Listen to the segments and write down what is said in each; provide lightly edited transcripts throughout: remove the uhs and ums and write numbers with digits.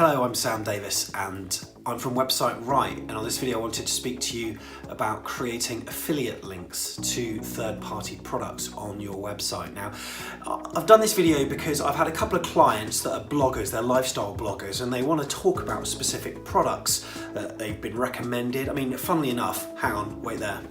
Hello, I'm Sam Davis and I'm from Website Right, and on this video I wanted to speak to you about creating affiliate links to third-party products on your website. Now, I've done this video because I've had a couple of clients that are bloggers, they're lifestyle bloggers, and they want to talk about specific products that they've been recommended. I mean, funnily enough, hang on, wait there.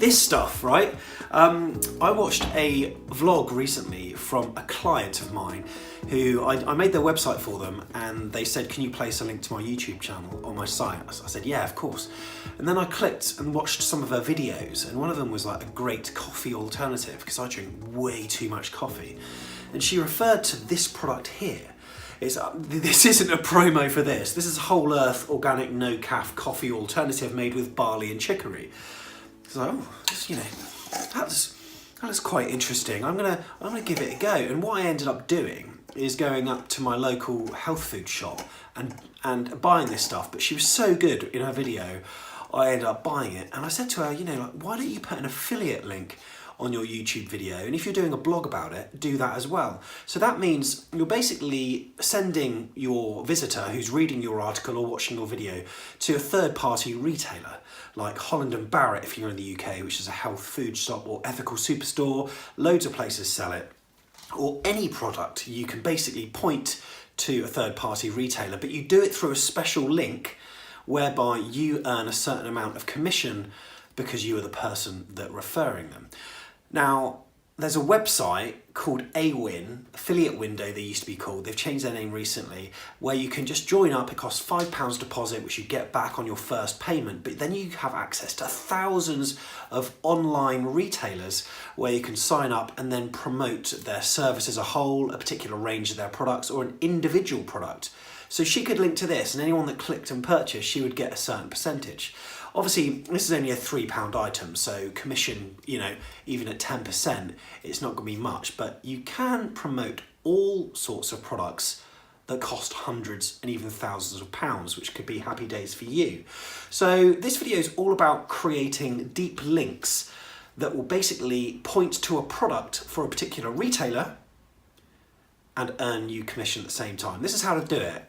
This stuff, right? I watched a vlog recently from a client of mine who I made their website for them, and they said, can you place a link to my YouTube channel on my site? I said, yeah, of course. And then I clicked and watched some of her videos, and one of them was like a great coffee alternative because I drink way too much coffee. And she referred to this product here. This isn't a promo for this. This is Whole Earth Organic No Caf coffee alternative made with barley and chicory. So, you know, that's quite interesting. I'm gonna give it a go. And what I ended up doing is going up to my local health food shop and buying this stuff. But she was so good in her video, I ended up buying it. And I said to her, you know, like, why don't you put an affiliate link on your YouTube video? And if you're doing a blog about it, do that as well. So that means you're basically sending your visitor who's reading your article or watching your video to a third-party retailer like Holland & Barrett if you're in the UK, which is a health food shop, or Ethical Superstore. Loads of places sell it. Or any product, you can basically point to a third-party retailer, but you do it through a special link whereby you earn a certain amount of commission because you are the person that's referring them. Now, there's a website called Awin, Affiliate Window they used to be called, they've changed their name recently, where you can just join up. It costs £5 deposit, which you get back on your first payment, but then you have access to thousands of online retailers where you can sign up and then promote their service as a whole, a particular range of their products, or an individual product. So she could link to this, and anyone that clicked and purchased, she would get a certain percentage. Obviously, this is only a £3 item, so commission, you know, even at 10%, it's not going to be much, but you can promote all sorts of products that cost hundreds and even thousands of pounds, which could be happy days for you. So this video is all about creating deep links that will basically point to a product for a particular retailer and earn you commission at the same time. This is how to do it.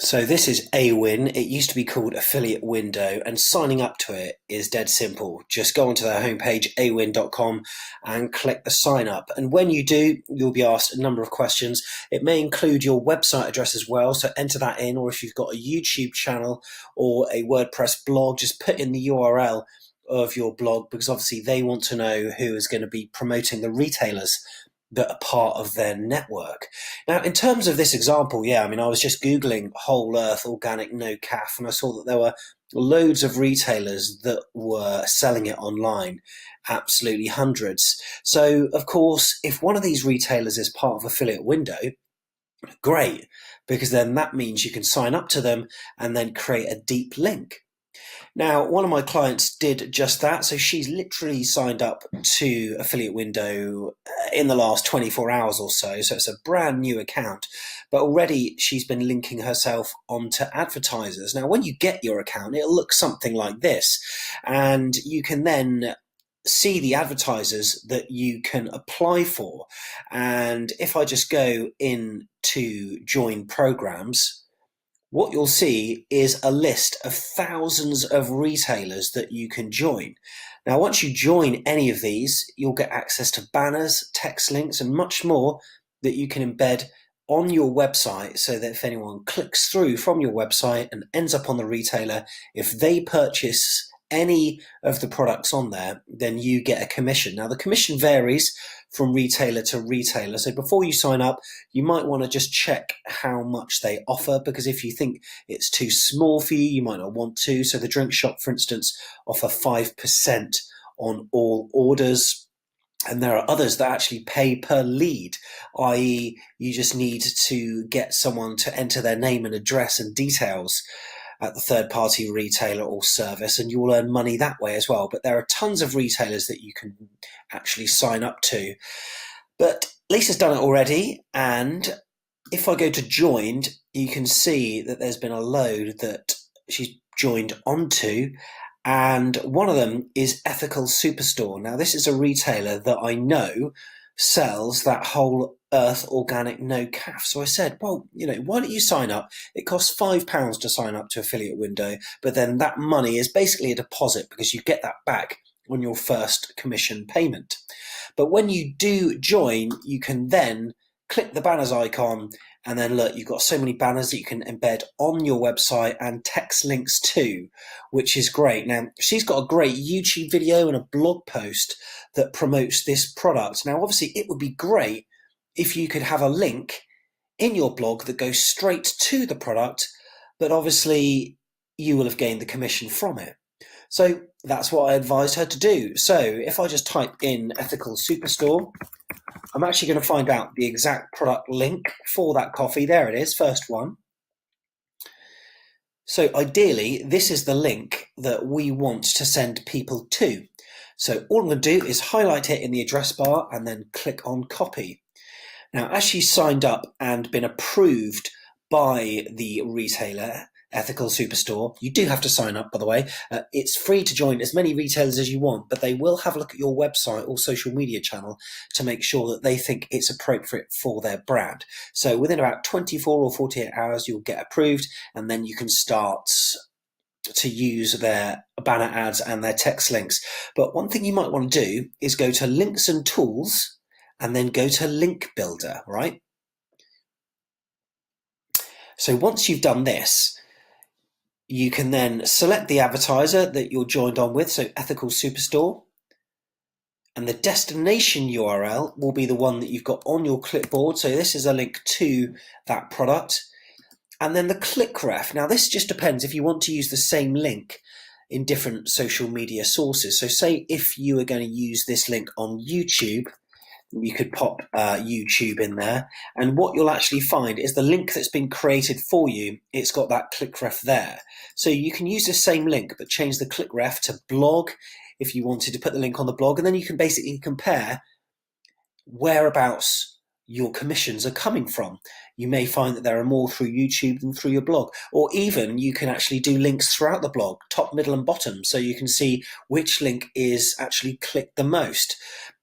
So this is Awin. It used to be called Affiliate Window, and signing up to it is dead simple. Just go onto their homepage, awin.com, and click the sign up. And when you do, you'll be asked a number of questions. It may include your website address as well, so enter that in, or if you've got a YouTube channel or a WordPress blog, just put in the URL of your blog, because obviously they want to know who is going to be promoting the retailers that are part of their network. Now, in terms of this example, yeah, I mean, I was just Googling Whole Earth Organic No Caf, and I saw that there were loads of retailers that were selling it online, absolutely hundreds. So, of course, if one of these retailers is part of Affiliate Window, great, because then that means you can sign up to them and then create a deep link. Now, one of my clients did just that. So she's literally signed up to Affiliate Window in the last 24 hours or so. So it's a brand new account, but already she's been linking herself onto advertisers. Now, when you get your account, it'll look something like this, and you can then see the advertisers that you can apply for. And if I just go into join programs, what you'll see is a list of thousands of retailers that you can join. Now, once you join any of these, you'll get access to banners, text links, and much more that you can embed on your website, so that if anyone clicks through from your website and ends up on the retailer, if they purchase any of the products on there, then you get a commission. Now, the commission varies from retailer to retailer. So before you sign up, you might want to just check how much they offer, because if you think it's too small for you, you might not want to. So the drink shop, for instance, offer 5% on all orders. And there are others that actually pay per lead, i.e. you just need to get someone to enter their name and address and details at the third-party retailer or service, and you'll earn money that way as well. But there are tons of retailers that you can actually sign up to. But Lisa's done it already, and if I go to joined, you can see that there's been a load that she's joined onto, and one of them is Ethical Superstore. Now, this is a retailer that I know sells that whole earth organic no calf. So I said, well, why don't you sign up? It costs £5 to sign up to affiliate window, but then that money is basically a deposit because you get that back on your first commission payment. But when you do join, you can then click the banners icon, and then look, you've got so many banners that you can embed on your website and text links to, which is great. Now, she's got a great YouTube video and a blog post that promotes this product. Now, obviously, it would be great if you could have a link in your blog that goes straight to the product, but obviously you will have gained the commission from it. So that's what I advised her to do. So if I just type in Ethical Superstore, I'm actually going to find out the exact product link for that coffee. There it is, first one. So ideally, this is the link that we want to send people to. So all I'm going to do is highlight it in the address bar and then click on copy. Now, as she's signed up and been approved by the retailer, Ethical Superstore, you do have to sign up, by the way. It's free to join as many retailers as you want, but they will have a look at your website or social media channel to make sure that they think it's appropriate for their brand. So within about 24 or 48 hours, you'll get approved, and then you can start to use their banner ads and their text links. But one thing you might want to do is go to Links and Tools and then go to Link Builder, right? So once you've done this, you can then select the advertiser that you're joined on with, so Ethical Superstore, and the destination URL will be the one that you've got on your clipboard. So this is a link to that product. And then the click ref. Now this just depends if you want to use the same link in different social media sources. So say if you are going to use this link on YouTube, you could pop YouTube in there, and what you'll actually find is the link that's been created for you, it's got that click ref there. So you can use the same link but change the click ref to blog if you wanted to put the link on the blog, and then you can basically compare whereabouts your commissions are coming from. You may find that there are more through YouTube than through your blog, or even you can actually do links throughout the blog, top, middle and bottom, so you can see which link is actually clicked the most.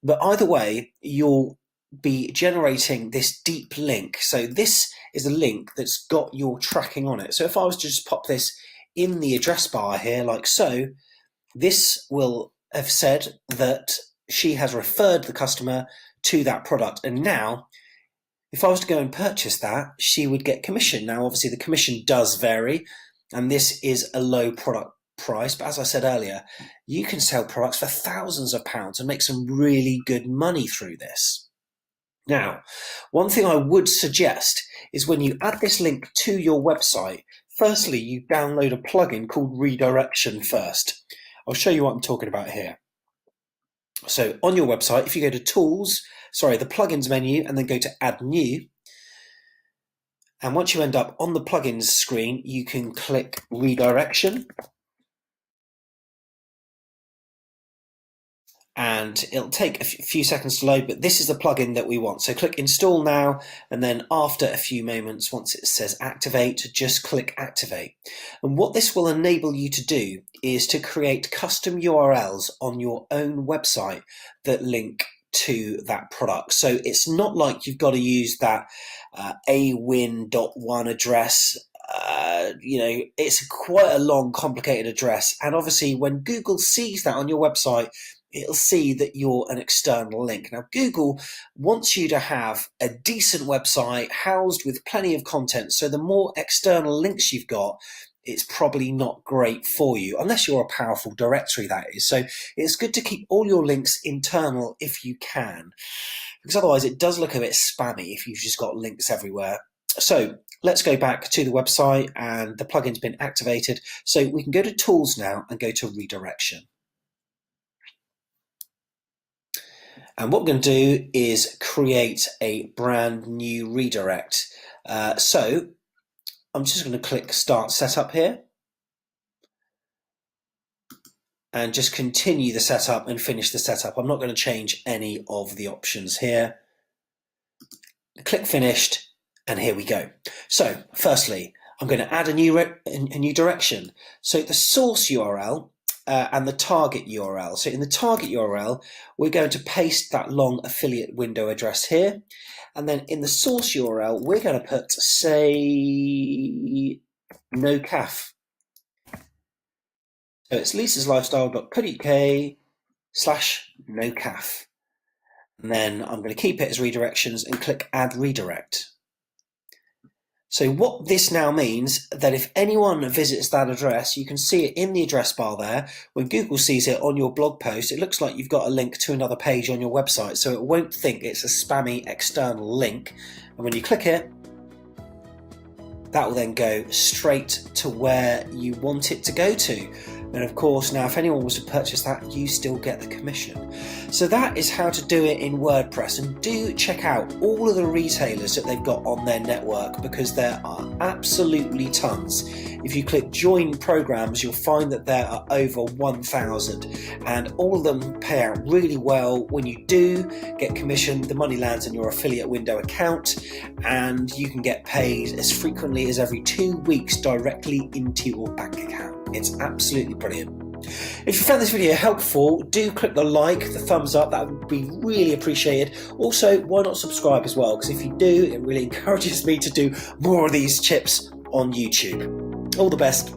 But either way, you'll be generating this deep link. So this is a link that's got your tracking on it. So if I was to just pop this in the address bar here like so, this will have said that she has referred the customer to that product, and now if I was to go and purchase that, she would get commission. Now obviously the commission does vary, and this is a low product price, but as I said earlier, you can sell products for thousands of pounds and make some really good money through this. Now, one thing I would suggest is when you add this link to your website, firstly you download a plugin called Redirection first. I'll show you what I'm talking about here. So on your website, if you go to the plugins menu, and then go to Add New, and once you end up on the plugins screen, you can click Redirection, and it'll take a few seconds to load, but this is the plugin that we want. So click Install Now, and then after a few moments, once it says Activate, just click Activate. And what this will enable you to do is to create custom URLs on your own website that link to that product. So it's not like you've got to use that Awin.1 address. It's quite a long, complicated address. And obviously when Google sees that on your website, it'll see that you're an external link. Now, Google wants you to have a decent website housed with plenty of content. So the more external links you've got, it's probably not great for you, unless you're a powerful directory, that is. So it's good to keep all your links internal if you can, because otherwise it does look a bit spammy if you've just got links everywhere. So let's go back to the website, and the plugin's been activated. So we can go to Tools now and go to Redirection. And what we're going to do is create a brand new redirect. So I'm just going to click Start Setup here, and just continue the setup and finish the setup. I'm not going to change any of the options here. Click Finished, and here we go. So firstly, I'm going to add a new direction. So the source URL and the target URL. So in the target URL, we're going to paste that long affiliate window address here. And then in the source URL, we're going to put, say, no calf. So it's lisaslifestyle.co.uk/no calf. And then I'm going to keep it as redirections and click add redirect. So what this now means that if anyone visits that address, you can see it in the address bar there. When Google sees it on your blog post, it looks like you've got a link to another page on your website, so it won't think it's a spammy external link. And when you click it, that will then go straight to where you want it to go to. And of course, now if anyone was to purchase that, you still get the commission. So that is how to do it in WordPress. And do check out all of the retailers that they've got on their network, because there are absolutely tons. If you click join programs, you'll find that there are over 1,000, and all of them pay out really well. When you do get commission, the money lands in your affiliate window account, and you can get paid as frequently as every 2 weeks directly into your bank account. It's absolutely brilliant. If you found this video helpful, do click the like, the thumbs up, that would be really appreciated. Also, why not subscribe as well? Because if you do, it really encourages me to do more of these tips on YouTube. All the best.